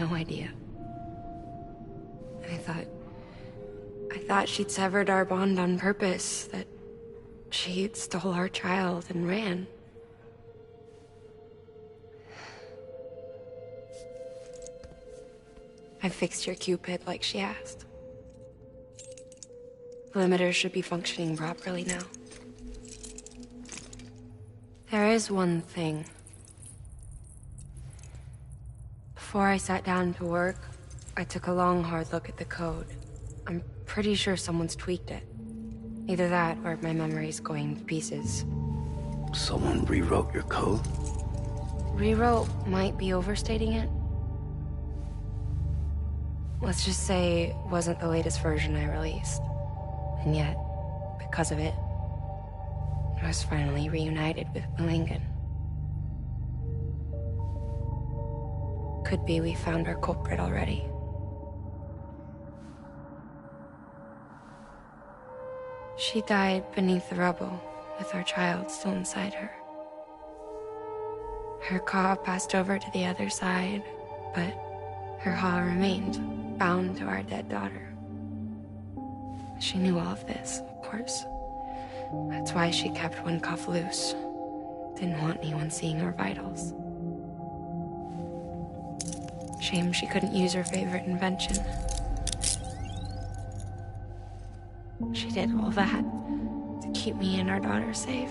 no idea. I thought she'd severed our bond on purpose, that she stole our child and ran. I fixed your Cupid like she asked. The limiter should be functioning properly now. There is one thing. Before I sat down to work, I took a long, hard look at the code. I'm pretty sure someone's tweaked it. Either that, or my memory's going to pieces. Someone rewrote your code? Rewrote might be overstating it. Let's just say it wasn't the latest version I released. And yet, because of it, I was finally reunited with Malingen. Could be we found our culprit already. She died beneath the rubble, with our child still inside her. Her Ka passed over to the other side, but her Ha remained, bound to our dead daughter. She knew all of this, of course. That's why she kept one cuff loose. Didn't want anyone seeing her vitals. Shame she couldn't use her favorite invention. She did all that to keep me and our daughter safe.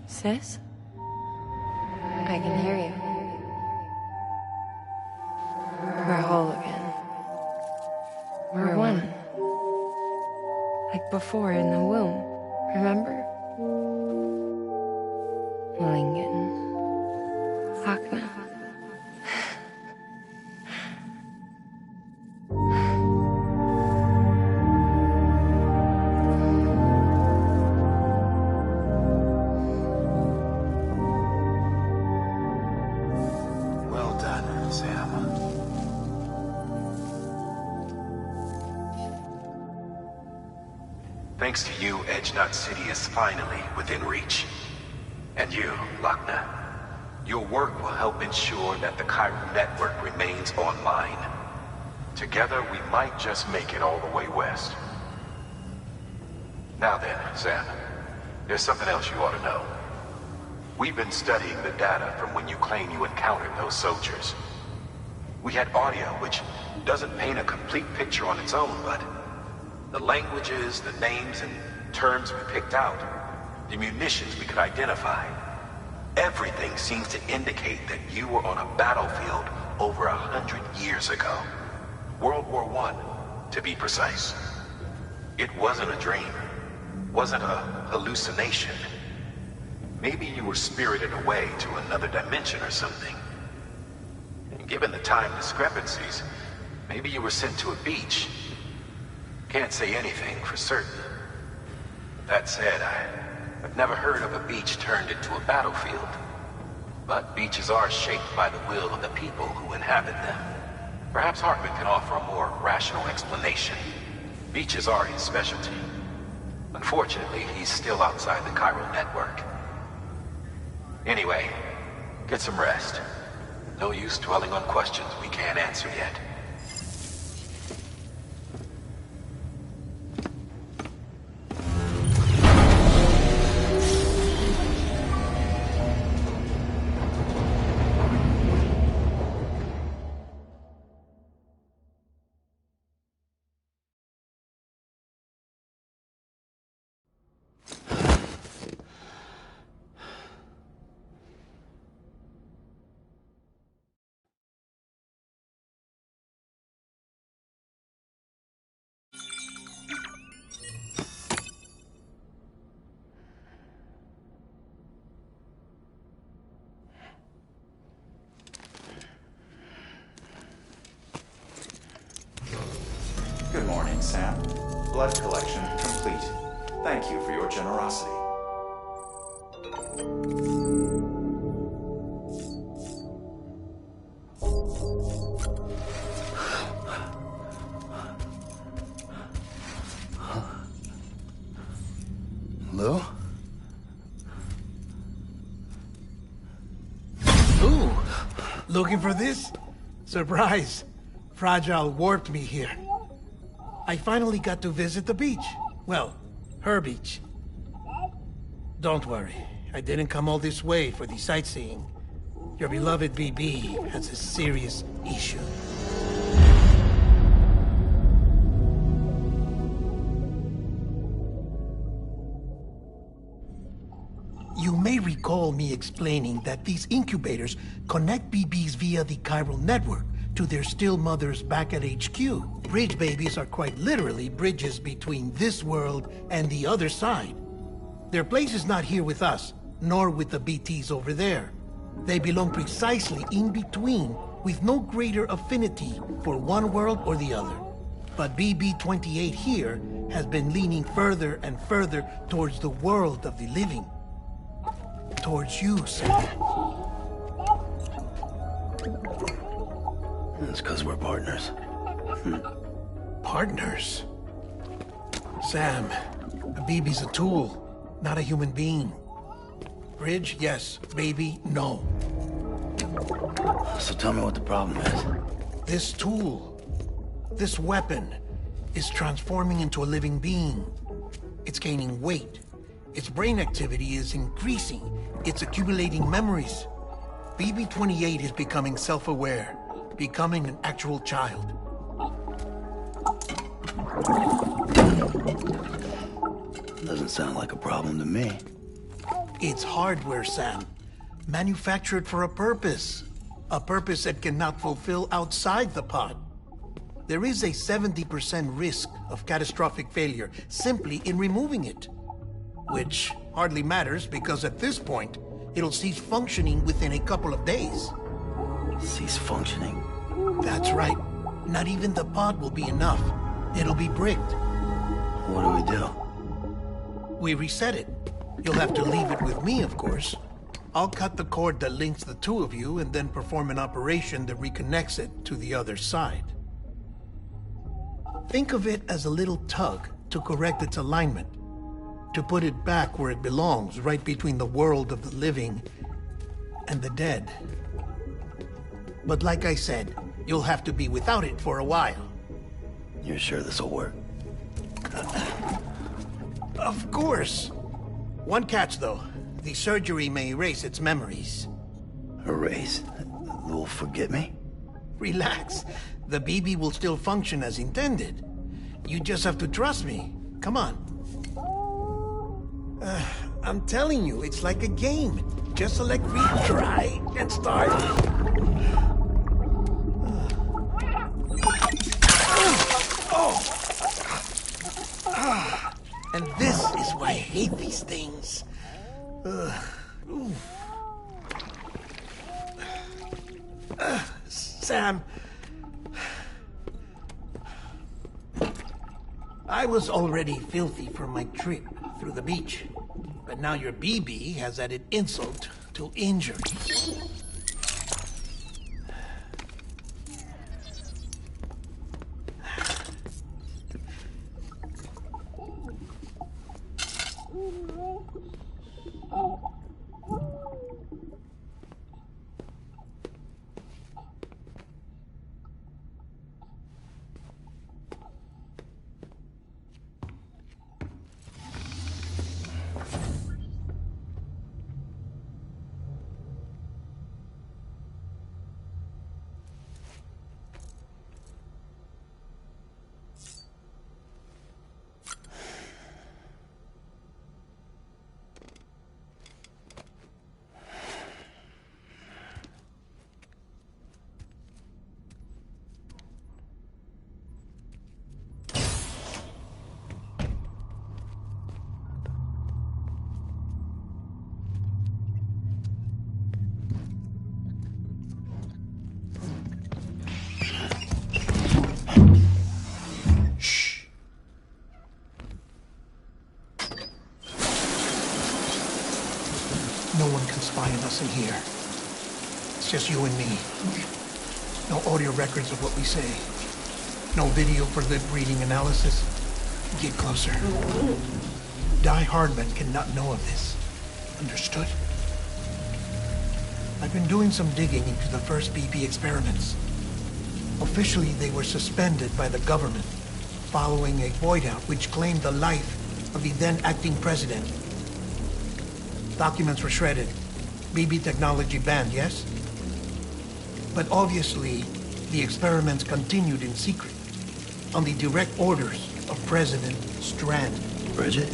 Sis? I can hear you. We're whole again. We're one. Like before in the womb, remember? Malingen. Lochna. Thanks to you, Edgenut City is finally within reach. And you, Lochna, your work will help ensure that the chiral network remains online. Together, we might just make it all the way west. Now then, Sam, there's something else you ought to know. We've been studying the data from when you claim you encountered those soldiers. We had audio which doesn't paint a complete picture on its own, but the languages, the names, and terms we picked out, the munitions we could identify, everything seems to indicate that you were on a battlefield over 100 years ago. World War I, to be precise. It wasn't a dream, wasn't a hallucination. Maybe you were spirited away to another dimension or something. And given the time discrepancies, maybe you were sent to a beach. Can't say anything for certain. That said, I've never heard of a beach turned into a battlefield. But beaches are shaped by the will of the people who inhabit them. Perhaps Hartman can offer a more rational explanation. Beaches are his specialty. Unfortunately, he's still outside the chiral network. Anyway, get some rest. No use dwelling on questions we can't answer yet. Good morning, Sam. Blood collection complete. Thank you for your generosity. Lou? Ooh, looking for this? Surprise. Fragile warped me here. I finally got to visit the beach. Well, her beach. Don't worry, I didn't come all this way for the sightseeing. Your beloved BB has a serious issue. You may recall me explaining that these incubators connect BBs via the chiral network to their still mothers back at HQ. Bridge babies are quite literally bridges between this world and the other side. Their place is not here with us, nor with the BTs over there. They belong precisely in between, with no greater affinity for one world or the other. But BB-28 here has been leaning further and further towards the world of the living. Towards you, Sam. It's because we're partners. Partners? Sam, a BB's a tool, not a human being. Bridge, yes. Baby, no. So tell me what the problem is. This tool, this weapon, is transforming into a living being. It's gaining weight. Its brain activity is increasing. It's accumulating memories. BB-28 is becoming self-aware, becoming an actual child. Doesn't sound like a problem to me. It's hardware, Sam. Manufactured for a purpose. A purpose it cannot fulfill outside the pod. There is a 70% risk of catastrophic failure simply in removing it. Which hardly matters because at this point, it'll cease functioning within a couple of days. Cease functioning? That's right. Not even the pod will be enough. It'll be bricked. What do we do? We reset it. You'll have to leave it with me, of course. I'll cut the cord that links the two of you and then perform an operation that reconnects it to the other side. Think of it as a little tug to correct its alignment, to put it back where it belongs, right between the world of the living and the dead. But like I said, you'll have to be without it for a while. You're sure this'll work? Of course. One catch, though. The surgery may erase its memories. Erase? Lou will forget me? Relax. The BB will still function as intended. You just have to trust me. Come on. I'm telling you, it's like a game. Just select retry and start. And this is why I hate these things. Sam, I was already filthy from my trip through the beach, but now your BB has added insult to injury. spying us in here. It's just you and me. No audio records of what we say. No video for lip reading analysis. Get closer. Die Hardman cannot know of this. Understood? I've been doing some digging into the first BB experiments. Officially, they were suspended by the government following a void-out which claimed the life of the then acting president. Documents were shredded. BB technology banned, yes? But obviously, the experiments continued in secret, on the direct orders of President Strand. Bridget?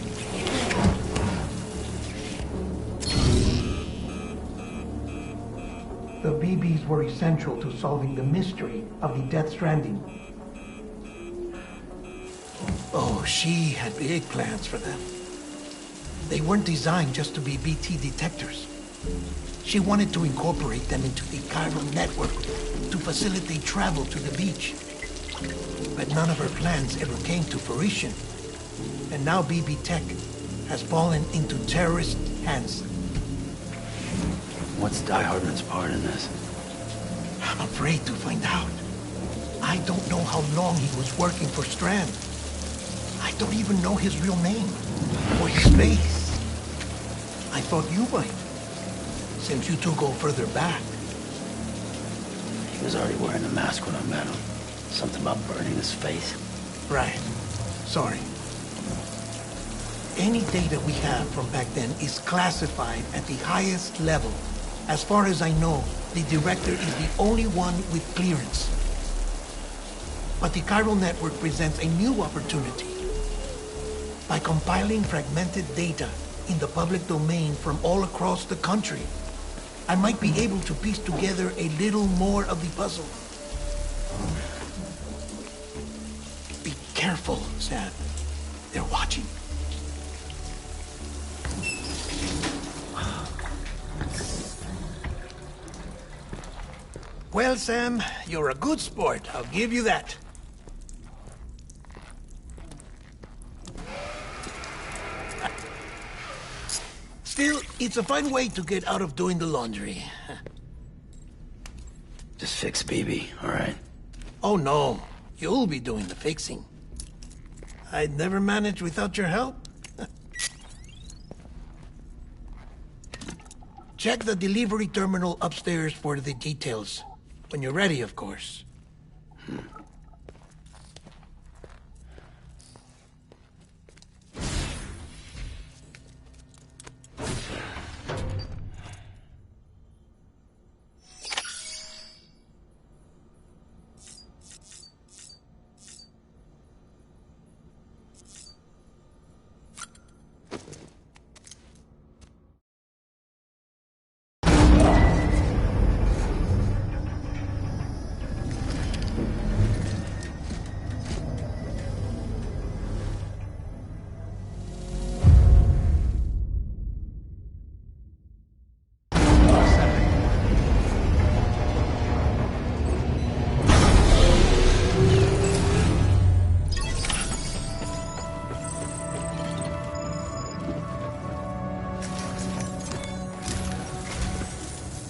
The BBs were essential to solving the mystery of the Death Stranding. Oh, she had big plans for them. They weren't designed just to be BT detectors. She wanted to incorporate them into the chiral network to facilitate travel to the beach. But none of her plans ever came to fruition. And now BB Tech has fallen into terrorist hands. What's Die Hardman's part in this? I'm afraid to find out. I don't know how long he was working for Strand. I don't even know his real name or his face. I thought you might, since you two go further back. He was already wearing a mask when I met him. Something about burning his face. Right. Sorry. Any data we have from back then is classified at the highest level. As far as I know, the director is the only one with clearance. But the chiral network presents a new opportunity. By compiling fragmented data in the public domain from all across the country, I might be able to piece together a little more of the puzzle. Be careful, Sam. They're watching. Well, Sam, you're a good sport. I'll give you that. Still, it's a fine way to get out of doing the laundry. Just fix BB, all right? Oh, no. You'll be doing the fixing. I'd never manage without your help. Check the delivery terminal upstairs for the details. When you're ready, of course.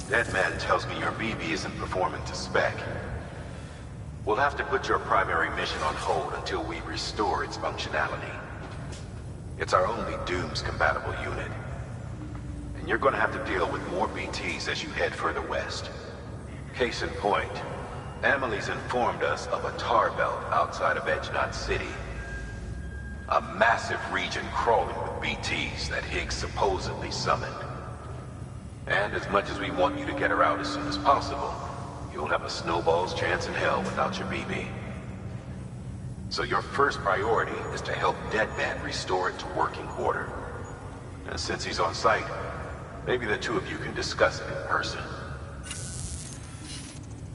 That man tells me your BB isn't performing to spec. We'll have to put your primary mission on hold until we restore its functionality. It's our only Dooms-compatible unit. And you're gonna have to deal with more BTs as you head further west. Case in point, Amelie's informed us of a tar belt outside of Edgenot City. A massive region crawling with BTs that Higgs supposedly summoned. And as much as we want you to get her out as soon as possible, you'll have a snowball's chance in hell without your BB. So your first priority is to help Deadman restore it to working order. And since he's on site, maybe the two of you can discuss it in person.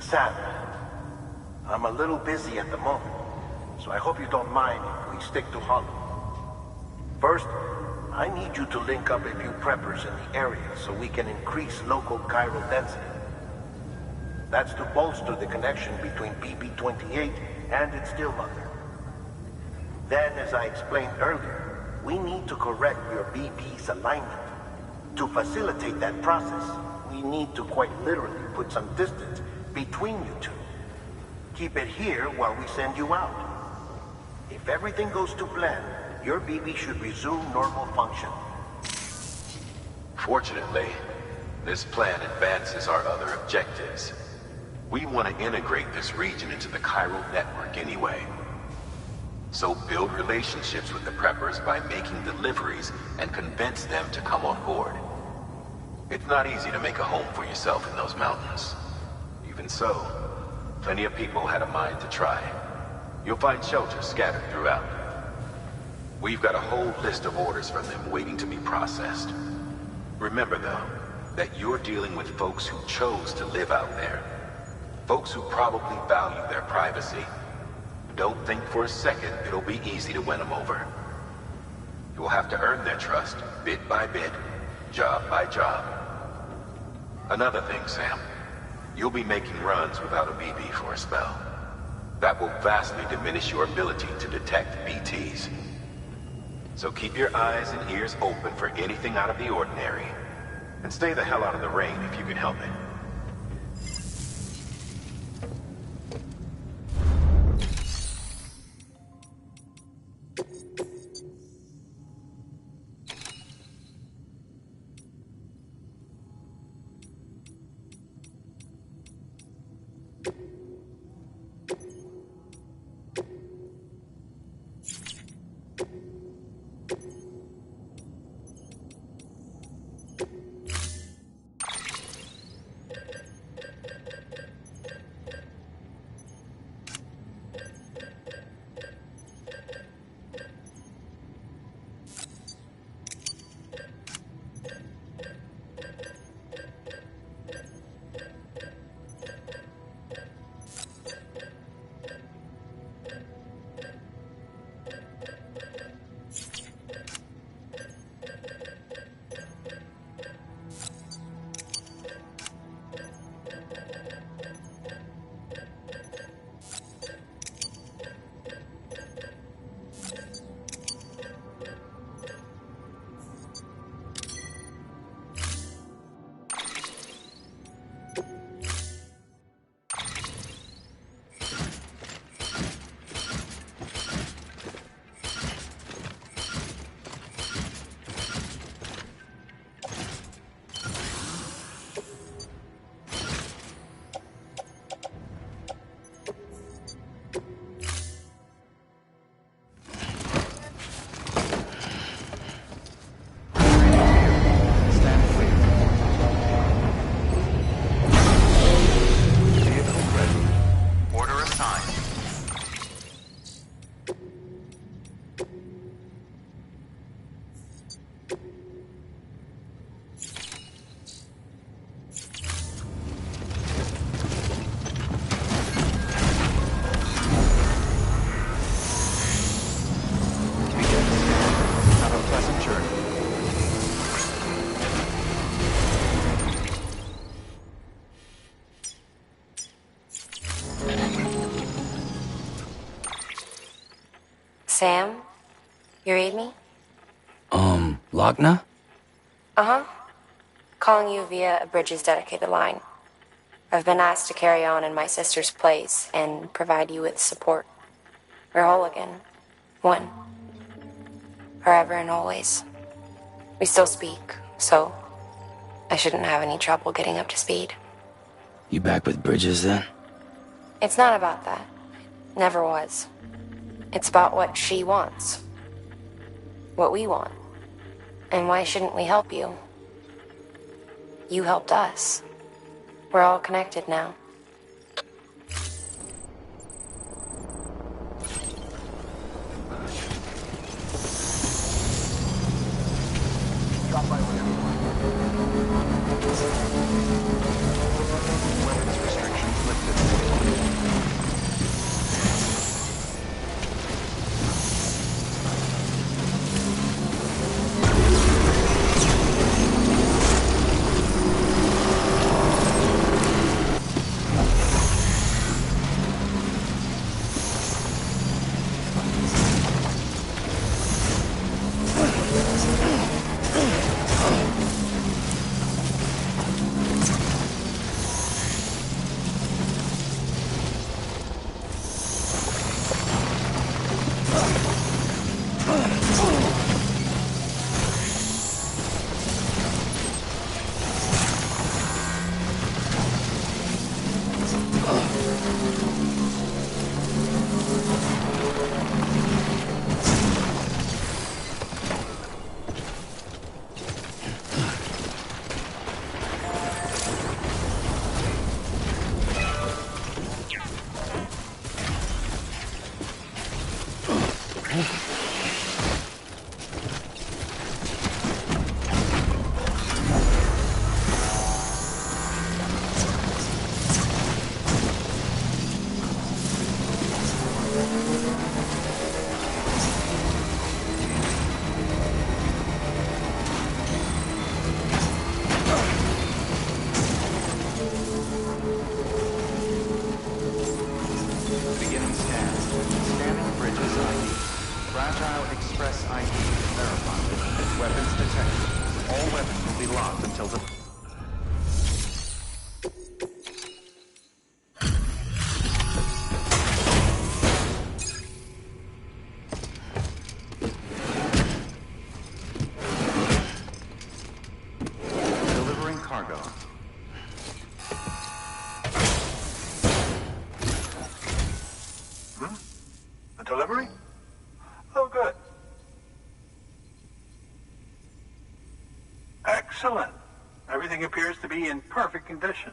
Sam, I'm a little busy at the moment, so I hope you don't mind if we stick to Hollow. First, I need you to link up a few preppers in the area so we can increase local chiral density. That's to bolster the connection between BB-28 and its still mother. Then, as I explained earlier, we need to correct your BB's alignment To facilitate that process, we need to quite literally put some distance between you two. Keep it here while we send you out. If everything goes to plan, your BB should resume normal function. Fortunately, this plan advances our other objectives. We want to integrate this region into the chiral network anyway. So build relationships with the preppers by making deliveries and convince them to come on board. It's not easy to make a home for yourself in those mountains. Even so, plenty of people had a mind to try. You'll find shelters scattered throughout. We've got a whole list of orders from them waiting to be processed. Remember, though, that you're dealing with folks who chose to live out there. Folks who probably value their privacy. Don't think for a second it'll be easy to win them over. You will have to earn their trust, bit by bit, job by job. Another thing, Sam. You'll be making runs without a BB for a spell. That will vastly diminish your ability to detect BTs. So keep your eyes and ears open for anything out of the ordinary. And stay the hell out of the rain if you can help it. Sam? You read me? Lochna? Uh-huh. Calling you via a Bridges dedicated line. I've been asked to carry on in my sister's place and provide you with support. We're whole again. One. Forever and always. We still speak, so I shouldn't have any trouble getting up to speed. You back with Bridges then? It's not about that. Never was. It's about what she wants. What we want. And why shouldn't we help you? You helped us. We're all connected now. Weapons restrictions lifted. Beginning scan. Scanning bridges ID. Fragile Express ID verified. Weapons detected. All weapons will be locked until the... Delivering cargo. A delivery? Oh, good. Excellent. Everything appears to be in perfect condition.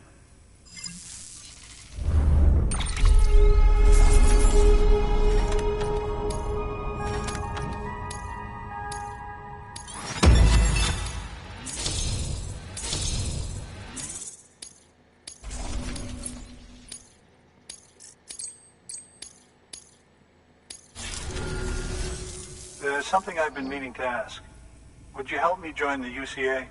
There's something I've been meaning to ask. Would you help me join the UCA?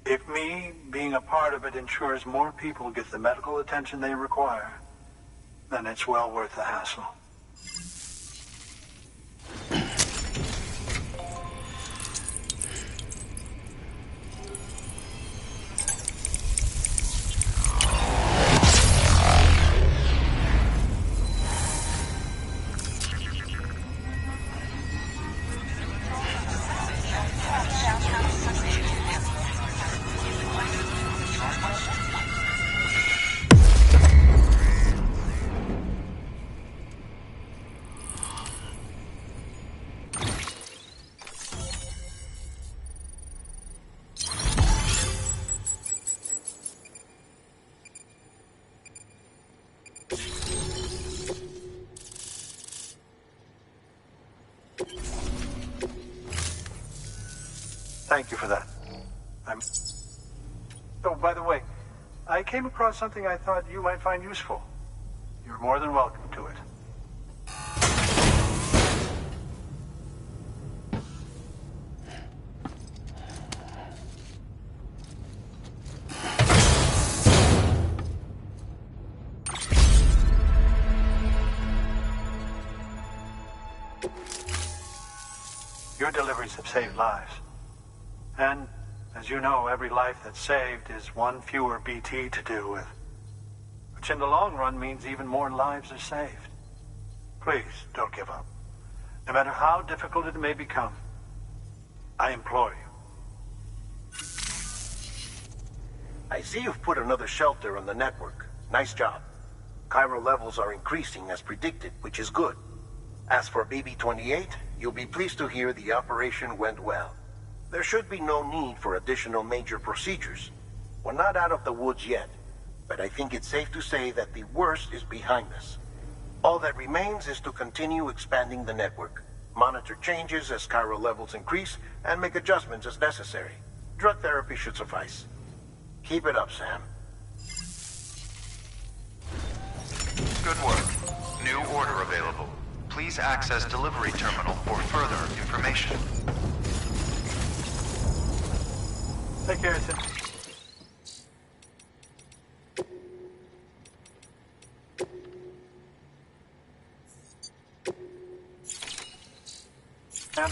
If me being a part of it ensures more people get the medical attention they require, then it's well worth the hassle. Thank you for that. Oh, by the way, I came across something I thought you might find useful. You're more than welcome to it. Your deliveries have saved lives. And, as you know, every life that's saved is one fewer BT to deal with. Which in the long run means even more lives are saved. Please, don't give up. No matter how difficult it may become, I implore you. I see you've put another shelter on the network. Nice job. Chiral levels are increasing as predicted, which is good. As for BB-28, you'll be pleased to hear the operation went well. There should be no need for additional major procedures. We're not out of the woods yet, but I think it's safe to say that the worst is behind us. All that remains is to continue expanding the network, monitor changes as chiral levels increase, and make adjustments as necessary. Drug therapy should suffice. Keep it up, Sam. Good work. New order available. Please access delivery terminal for further information. Take care, Sam. Sam.